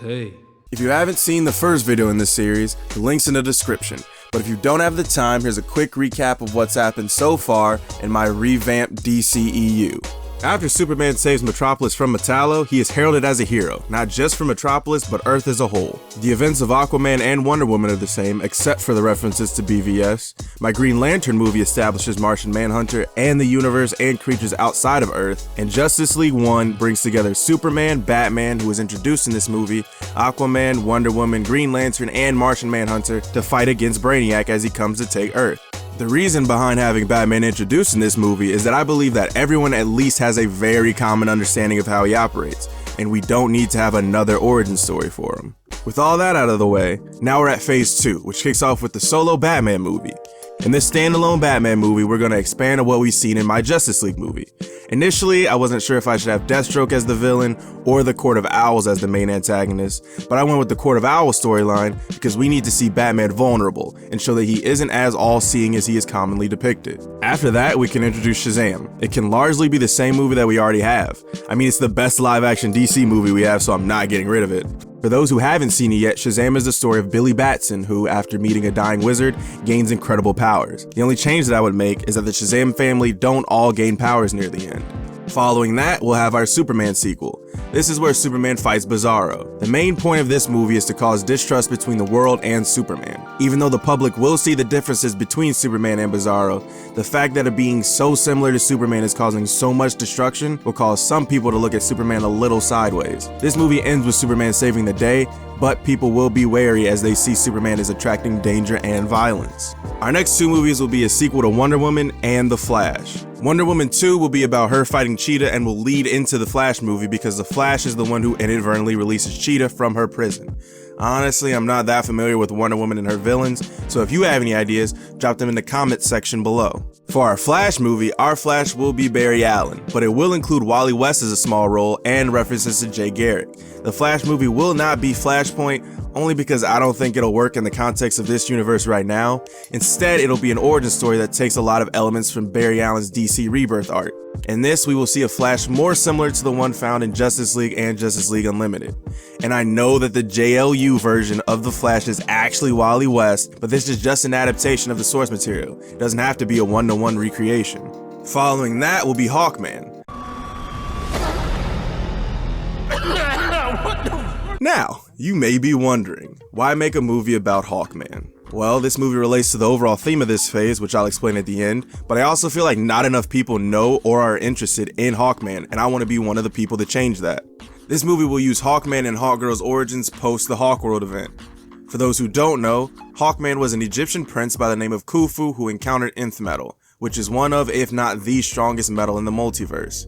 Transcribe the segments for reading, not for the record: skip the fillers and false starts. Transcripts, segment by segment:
Hey. If you haven't seen the first video in this series, the link's in the description. But if you don't have the time, here's a quick recap of what's happened so far in my revamped DCEU. After Superman saves Metropolis from Metallo, he is heralded as a hero, not just for Metropolis, but Earth as a whole. The events of Aquaman and Wonder Woman are the same, except for the references to BVS. My Green Lantern movie establishes Martian Manhunter and the universe and creatures outside of Earth, and Justice League 1 brings together Superman, Batman, who is introduced in this movie, Aquaman, Wonder Woman, Green Lantern, and Martian Manhunter to fight against Brainiac as he comes to take Earth. The reason behind having Batman introduced in this movie is that I believe that everyone at least has a very common understanding of how he operates, and we don't need to have another origin story for him. With all that out of the way, now we're at Phase 2, which kicks off with the solo Batman movie. In this standalone Batman movie, we're going to expand on what we've seen in my Justice League movie. Initially, I wasn't sure if I should have Deathstroke as the villain or the Court of Owls as the main antagonist, but I went with the Court of Owls storyline because we need to see Batman vulnerable and show that he isn't as all-seeing as he is commonly depicted. After that, we can introduce Shazam. It can largely be the same movie that we already have. I mean, it's the best live-action DC movie we have, so I'm not getting rid of it. For those who haven't seen it yet, Shazam is the story of Billy Batson, who, after meeting a dying wizard, gains incredible powers. The only change that I would make is that the Shazam family don't all gain powers near the end. Following that, we'll have our Superman sequel. This is where Superman fights Bizarro. The main point of this movie is to cause distrust between the world and Superman. Even though the public will see the differences between Superman and Bizarro, the fact that it being so similar to Superman is causing so much destruction will cause some people to look at Superman a little sideways. This movie ends with Superman saving the day, but people will be wary as they see Superman as attracting danger and violence. Our next two movies will be a sequel to Wonder Woman and The Flash. Wonder Woman 2 will be about her fighting Cheetah and will lead into the Flash movie because the Flash is the one who inadvertently releases Cheetah from her prison. Honestly, I'm not that familiar with Wonder Woman and her villains, so if you have any ideas, drop them in the comments section below. For our Flash movie, our Flash will be Barry Allen, but it will include Wally West as a small role and references to Jay Garrick. The Flash movie will not be Flashpoint, only because I don't think it'll work in the context of this universe right now. Instead, it'll be an origin story that takes a lot of elements from Barry Allen's DC Rebirth art. In this, we will see a Flash more similar to the one found in Justice League and Justice League Unlimited. And I know that the JLU version of the Flash is actually Wally West, but this is just an adaptation of the source material. It doesn't have to be a one-to-one recreation. Following that will be Hawkman. Now, you may be wondering, why make a movie about Hawkman? Well, this movie relates to the overall theme of this phase, which I'll explain at the end, but I also feel like not enough people know or are interested in Hawkman, and I want to be one of the people to change that. This movie will use Hawkman and Hawkgirl's origins post the Hawkworld event. For those who don't know, Hawkman was an Egyptian prince by the name of Khufu who encountered Nth metal, which is one of, if not the strongest metal in the multiverse.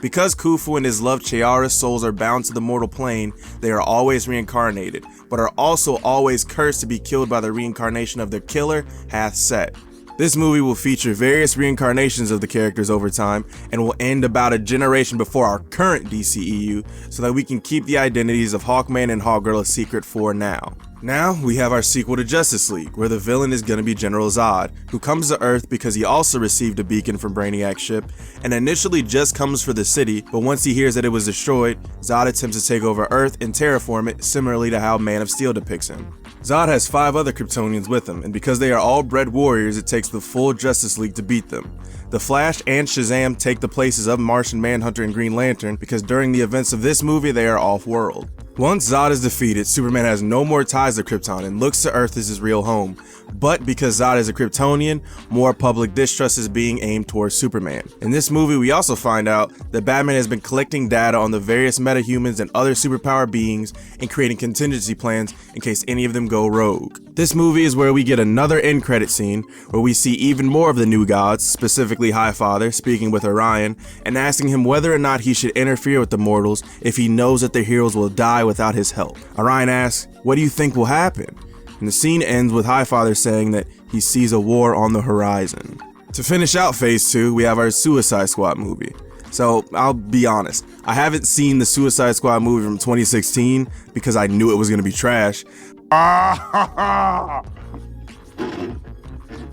Because Khufu and his love Cheara's souls are bound to the mortal plane, they are always reincarnated, but are also always cursed to be killed by the reincarnation of their killer, Hath Set. This movie will feature various reincarnations of the characters over time and will end about a generation before our current DCEU so that we can keep the identities of Hawkman and Hawkgirl a secret for now. Now, we have our sequel to Justice League, where the villain is going to be General Zod, who comes to Earth because he also received a beacon from Brainiac's ship, and initially just comes for the city, but once he hears that it was destroyed, Zod attempts to take over Earth and terraform it, similarly to how Man of Steel depicts him. Zod has 5 other Kryptonians with him, and because they are all bred warriors, it takes the full Justice League to beat them. The Flash and Shazam take the places of Martian Manhunter and Green Lantern because during the events of this movie, they are off-world. Once Zod is defeated, Superman has no more ties to Krypton and looks to Earth as his real home. But because Zod is a Kryptonian, more public distrust is being aimed towards Superman. In this movie, we also find out that Batman has been collecting data on the various metahumans and other superpower beings and creating contingency plans in case any of them go rogue. This movie is where we get another end credit scene where we see even more of the new gods, specifically Highfather, speaking with Orion and asking him whether or not he should interfere with the mortals if he knows that their heroes will die without his help. Orion asks, "What do you think will happen?" And the scene ends with Highfather saying that he sees a war on the horizon. To finish out Phase 2, we have our Suicide Squad movie. So, I'll be honest, I haven't seen the Suicide Squad movie from 2016 because I knew it was going to be trash.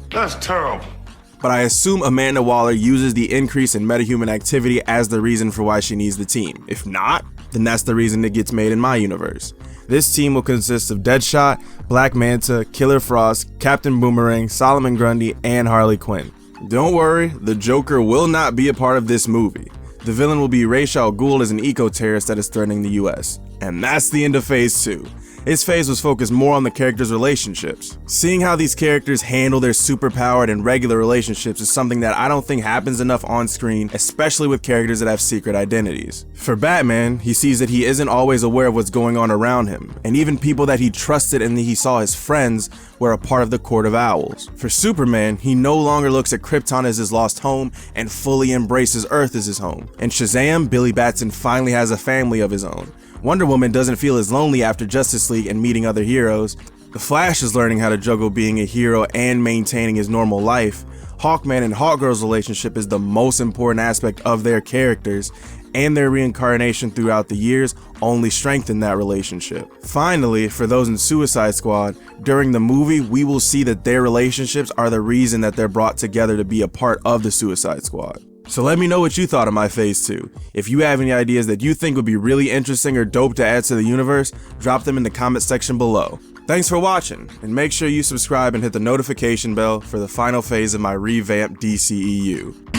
That's terrible. But I assume Amanda Waller uses the increase in metahuman activity as the reason for why she needs the team. If not, then that's the reason it gets made in my universe. This team will consist of Deadshot, Black Manta, Killer Frost, Captain Boomerang, Solomon Grundy, and Harley Quinn. Don't worry, the Joker will not be a part of this movie. The villain will be Ra's al Ghul as an eco-terrorist that is threatening the US. And that's the end of Phase 2. This phase was focused more on the characters' relationships. Seeing how these characters handle their superpowered and regular relationships is something that I don't think happens enough on screen, especially with characters that have secret identities. For Batman, he sees that he isn't always aware of what's going on around him, and even people that he trusted and that he saw as friends were a part of the Court of Owls. For Superman, he no longer looks at Krypton as his lost home and fully embraces Earth as his home. In Shazam, Billy Batson finally has a family of his own. Wonder Woman doesn't feel as lonely after Justice League and meeting other heroes. The Flash is learning how to juggle being a hero and maintaining his normal life. Hawkman and Hawkgirl's relationship is the most important aspect of their characters, and their reincarnation throughout the years only strengthened that relationship. Finally, for those in Suicide Squad, during the movie we will see that their relationships are the reason that they're brought together to be a part of the Suicide Squad. So let me know what you thought of my Phase 2. If you have any ideas that you think would be really interesting or dope to add to the universe, drop them in the comment section below. Thanks for watching, and make sure you subscribe and hit the notification bell for the final phase of my revamped DCEU.